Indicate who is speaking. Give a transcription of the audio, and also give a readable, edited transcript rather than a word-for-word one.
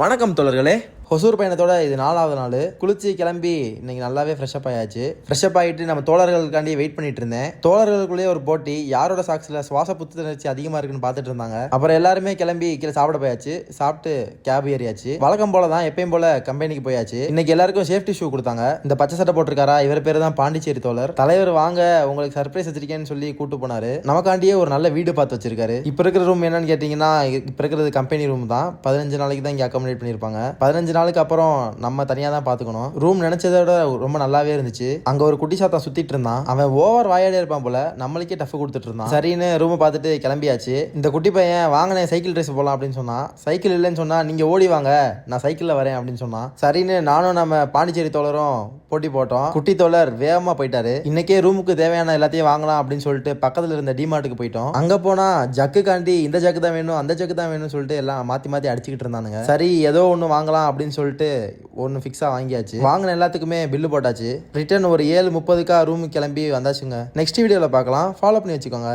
Speaker 1: வணக்கம் தோழர்களே. ஹொசூர் பயணத்தோட இது 4வது நாள். குளிச்சு கிளம்பி இன்னைக்கு நல்லாவே ஃப்ரெஷ்அப் ஆயாச்சு. ஃப்ரெஷ்அப் ஆகிட்டு நம்ம தோழர்களுக்காண்டி வெயிட் பண்ணிட்டு இருந்தேன். தோழர்களுக்குள்ளேயே ஒரு போட்டி, யாரோட சாக்ஸில் சுவாச புத்துணர்ச்சி அதிகமாக இருக்குன்னு பார்த்துட்டு இருந்தாங்க. அப்புறம் எல்லாருமே கிளம்பி கீழே சாப்பிட போயாச்சு. சாப்பிட்டு கேப் ஏறியாச்சு. வழக்கம் போல தான் எப்பயும் போல கம்பெனிக்கு போயாச்சு. இன்னைக்கு எல்லாருக்கும் சேஃப்டி ஷூ கொடுத்தாங்க. இந்த பச்சை சட்டை போட்டிருக்காரா, இவர் பேர் தான் பாண்டிச்சேரி தோழர். தலைவர் வாங்க உங்களுக்கு சர்ப்ரைஸ் வச்சிருக்கேன்னு சொல்லி கூட்டு போனாரு. நமக்காண்டியே ஒரு நல்ல வீடு பார்த்து வச்சிருக்காரு. இப்போ இருக்கிற ரூம் என்னன்னு கேட்டீங்கன்னா, இப்போ இருக்கிறது கம்பெனி ரூம் தான். 15 நாளைக்கு தான் இங்கே அக்காமடேட் பண்ணியிருப்பாங்க. 15 நாளுக்கு அப்புறம் நம்ம தனியா தான் பாத்துக்கணும். ரூம் நினைச்சதை விட ரொம்ப நல்லாவே இருந்துச்சு. அங்க ஒரு குட்டி சாத்தா சுத்திட்டு இருந்தான். அவன் ஓவர் வாயாடியா இருப்பான் போல, நம்மளுக்கே டஃப் கொடுத்துட்டு இருந்தான். சரின்னு ரூம் பார்த்துட்டு கிளம்பியாச்சு. இந்த குட்டி பையன் வாங்கினேன் சைக்கிள் ரேஸ் போலாம் அப்படின்னு சொன்னா. சைக்கிள் இல்லைன்னு சொன்னா, நீங்க ஓடி வாங்க நான் சைக்கிள்ல வரேன் அப்படின்னு சொன்னான். சரின்னு நானும் நம்ம பாண்டிச்சேரி தோழரும் போட்டி போட்டோம். குட்டி தோழர் வேகமா போயிட்டாரு. இன்னைக்கே ரூமுக்கு தேவையான எல்லாத்தையும் வாங்கலாம் அப்படின்னு சொல்லிட்டு பக்கத்துல இருந்த டிமார்ட்டுக்கு போயிட்டோம். அங்க போனா ஜக்கு காண்டி இந்த ஜக்கு தான் வேணும் அந்த ஜக்கு தான் வேணும்னு சொல்லிட்டு எல்லாம் மாத்தி மாத்தி அடிச்சுக்கிட்டு இருந்தானுங்க. சரி ஏதோ ஒண்ணு வாங்கலாம் அப்படின்னு சொல்லிட்டு ஒன்று ஃபிக்ஸாக வாங்கியாச்சு. வாங்கின எல்லாத்துக்குமே பில்லு போட்டாச்சு. ரிட்டர்ன் ஒரு 7:30 ரூமுக்கு கிளம்பி வந்தாச்சுங்க. நெக்ஸ்ட் வீடியோவில் பார்க்கலாம். ஃபாலோ பண்ணி வச்சுக்கோங்க.